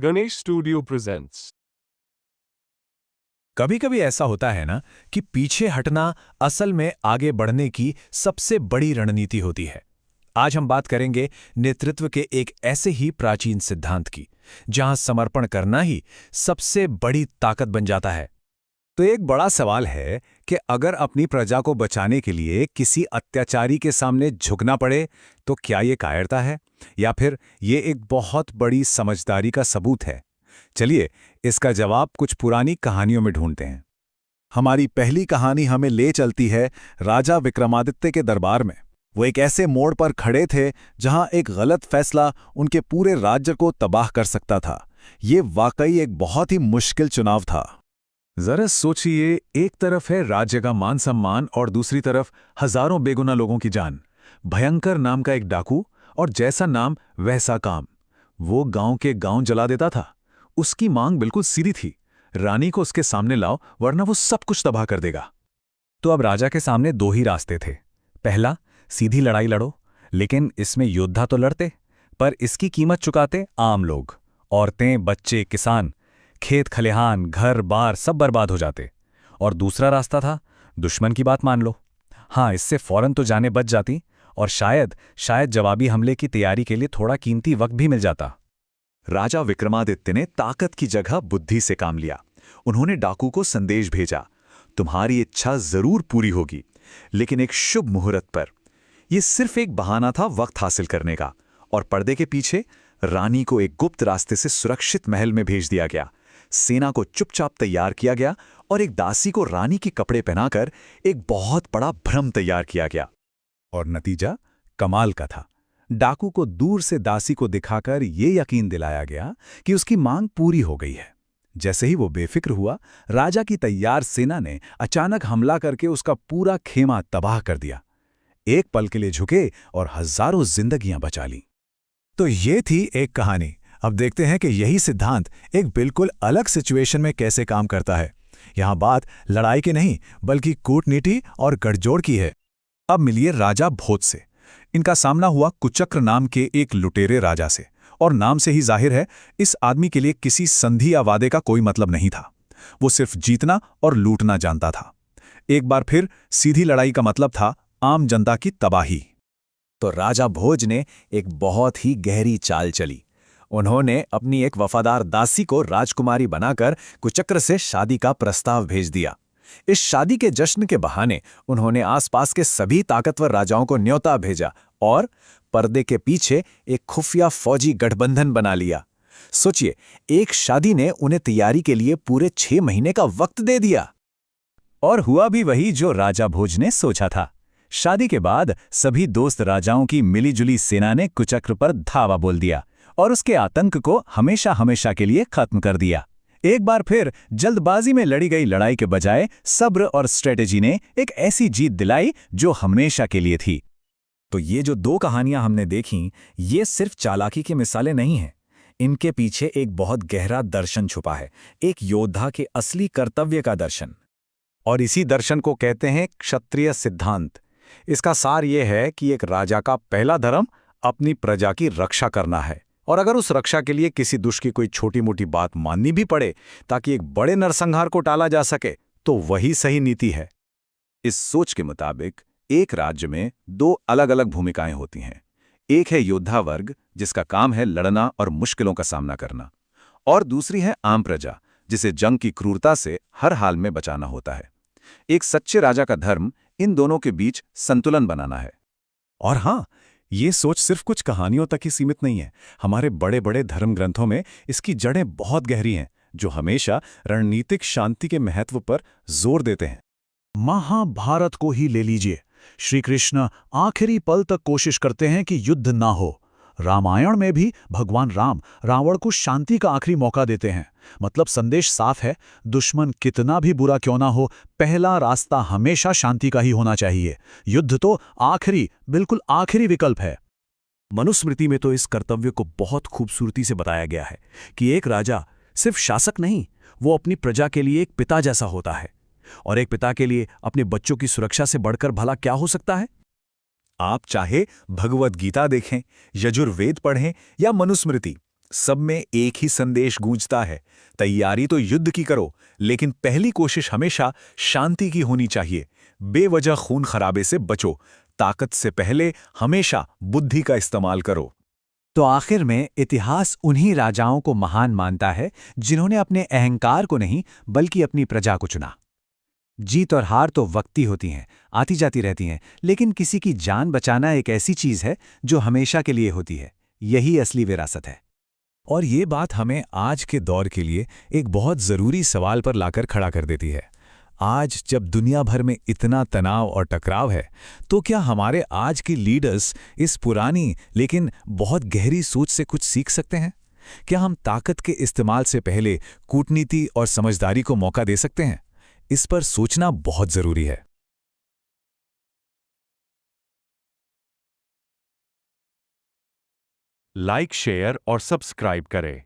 Ganesh studio presents. कभी कभी ऐसा होता है ना कि पीछे हटना असल में आगे बढ़ने की सबसे बड़ी रणनीति होती है। आज हम बात करेंगे नेतृत्व के एक ऐसे ही प्राचीन सिद्धांत की, जहां समर्पण करना ही सबसे बड़ी ताकत बन जाता है। तो एक बड़ा सवाल है कि अगर अपनी प्रजा को बचाने के लिए किसी अत्याचारी के सामने झुकना पड़े, तो क्या ये कायरता है या फिर ये एक बहुत बड़ी समझदारी का सबूत है? चलिए इसका जवाब कुछ पुरानी कहानियों में ढूंढते हैं। हमारी पहली कहानी हमें ले चलती है राजा विक्रमादित्य के दरबार में। वो एक ऐसे मोड़ पर खड़े थे जहां एक गलत फैसला उनके पूरे राज्य को तबाह कर सकता था। ये वाकई एक बहुत ही मुश्किल चुनाव था। जरा सोचिए, एक तरफ है राज्य का मान सम्मान और दूसरी तरफ हजारों बेगुनाह लोगों की जान। भयंकर नाम का एक डाकू, और जैसा नाम वैसा काम। वो गांव के गांव जला देता था। उसकी मांग बिल्कुल सीधी थी, रानी को उसके सामने लाओ वरना वो सब कुछ तबाह कर देगा। तो अब राजा के सामने दो ही रास्ते थे। पहला, सीधी लड़ाई लड़ो, लेकिन इसमें योद्धा तो लड़ते, पर इसकी कीमत चुकाते आम लोग। औरतें, बच्चे, किसान, खेत खलिहान, घर बार सब बर्बाद हो जाते। और दूसरा रास्ता था, दुश्मन की बात मान लो। हाँ, इससे फौरन तो जानें बच जाती, और शायद जवाबी हमले की तैयारी के लिए थोड़ा कीमती वक्त भी मिल जाता। राजा विक्रमादित्य ने ताकत की जगह बुद्धि से काम लिया। उन्होंने डाकू को संदेश भेजा, तुम्हारी इच्छा जरूर पूरी होगी, लेकिन एक शुभ मुहूर्त पर। यह सिर्फ एक बहाना था वक्त हासिल करने का, और पर्दे के पीछे रानी को एक गुप्त रास्ते से सुरक्षित महल में भेज दिया गया। सेना को चुपचाप तैयार किया गया और एक दासी को रानी के कपड़े पहनाकर एक बहुत बड़ा भ्रम तैयार किया गया। और नतीजा कमाल का था। डाकू को दूर से दासी को दिखाकर यह यकीन दिलाया गया कि उसकी मांग पूरी हो गई है। जैसे ही वो बेफिक्र हुआ, राजा की तैयार सेना ने अचानक हमला करके उसका पूरा खेमा तबाह कर दिया। एक पल के लिए झुके और हजारों जिंदगियां बचा लीं। तो ये थी एक कहानी। अब देखते हैं कि यही सिद्धांत एक बिल्कुल अलग सिचुएशन में कैसे काम करता है। यहां बात लड़ाई की नहीं, बल्कि कूटनीति और गठजोड़ की है। अब मिलिए राजा भोज से। इनका सामना हुआ कुचक्र नाम के एक लुटेरे राजा से, और नाम से ही जाहिर है इस आदमी के लिए किसी संधि या वादे का कोई मतलब नहीं था। वो सिर्फ जीतना और लूटना जानता था। एक बार फिर सीधी लड़ाई का मतलब था आम जनता की तबाही। तो राजा भोज ने एक बहुत ही गहरी चाल चली। उन्होंने अपनी एक वफादार दासी को राजकुमारी बनाकर कुचक्र से शादी का प्रस्ताव भेज दिया। इस शादी के जश्न के बहाने उन्होंने आसपास के सभी ताकतवर राजाओं को न्योता भेजा और पर्दे के पीछे एक खुफिया फौजी गठबंधन बना लिया। सोचिए, एक शादी ने उन्हें तैयारी के लिए पूरे 6 महीने का वक्त दे दिया। और हुआ भी वही जो राजा भोज ने सोचा था। शादी के बाद सभी दोस्त राजाओं की मिलीजुली सेना ने कुचक्र पर धावा बोल दिया और उसके आतंक को हमेशा हमेशा के लिए खत्म कर दिया। एक बार फिर जल्दबाजी में लड़ी गई लड़ाई के बजाय सब्र और स्ट्रेटेजी ने एक ऐसी जीत दिलाई जो हमेशा के लिए थी। तो ये जो दो कहानियां हमने देखीं, ये सिर्फ चालाकी की मिसालें नहीं हैं। इनके पीछे एक बहुत गहरा दर्शन छुपा है, एक योद्धा के असली कर्तव्य का दर्शन। और इसी दर्शन को कहते हैं क्षत्रिय सिद्धांत। इसका सार ये है कि एक राजा का पहला धर्म अपनी प्रजा की रक्षा करना है, और अगर उस रक्षा के लिए किसी दुष्ट की कोई छोटी मोटी बात माननी भी पड़े ताकि एक बड़े नरसंहार को टाला जा सके, तो वही सही नीति है। इस सोच के मुताबिक एक राज्य में 2 अलग अलग भूमिकाएं होती हैं। एक है योद्धा वर्ग, जिसका काम है लड़ना और मुश्किलों का सामना करना, और दूसरी है आम प्रजा, जिसे जंग की क्रूरता से हर हाल में बचाना होता है। एक सच्चे राजा का धर्म इन दोनों के बीच संतुलन बनाना है। और हाँ, ये सोच सिर्फ कुछ कहानियों तक ही सीमित नहीं है। हमारे बड़े बड़े धर्म ग्रंथों में इसकी जड़ें बहुत गहरी हैं, जो हमेशा रणनीतिक शांति के महत्व पर जोर देते हैं। महाभारत को ही ले लीजिए। श्री कृष्ण आखिरी पल तक कोशिश करते हैं कि युद्ध ना हो। रामायण में भी भगवान राम रावण को शांति का आखिरी मौका देते हैं। मतलब संदेश साफ है, दुश्मन कितना भी बुरा क्यों ना हो, पहला रास्ता हमेशा शांति का ही होना चाहिए। युद्ध तो आखिरी, बिल्कुल आखिरी विकल्प है। मनुस्मृति में तो इस कर्तव्य को बहुत खूबसूरती से बताया गया है कि एक राजा सिर्फ शासक नहीं, वो अपनी प्रजा के लिए एक पिता जैसा होता है। और एक पिता के लिए अपने बच्चों की सुरक्षा से बढ़कर भला क्या हो सकता है? आप चाहे भगवद गीता देखें, यजुर्वेद पढ़ें या मनुस्मृति, सब में एक ही संदेश गूंजता है, तैयारी तो युद्ध की करो, लेकिन पहली कोशिश हमेशा शांति की होनी चाहिए। बेवजह खून खराबे से बचो, ताकत से पहले हमेशा बुद्धि का इस्तेमाल करो। तो आखिर में इतिहास उन्हीं राजाओं को महान मानता है जिन्होंने अपने अहंकार को नहीं बल्कि अपनी प्रजा को चुना। जीत और हार तो वक्ती होती हैं, आती जाती रहती हैं, लेकिन किसी की जान बचाना एक ऐसी चीज है जो हमेशा के लिए होती है। यही असली विरासत है। और ये बात हमें आज के दौर के लिए एक बहुत ज़रूरी सवाल पर लाकर खड़ा कर देती है। आज जब दुनिया भर में इतना तनाव और टकराव है, तो क्या हमारे आज के लीडर्स इस पुरानी लेकिन बहुत गहरी सोच से कुछ सीख सकते हैं? क्या हम ताकत के इस्तेमाल से पहले कूटनीति और समझदारी को मौका दे सकते हैं? इस पर सोचना बहुत ज़रूरी है। लाइक, शेयर और सब्सक्राइब करें।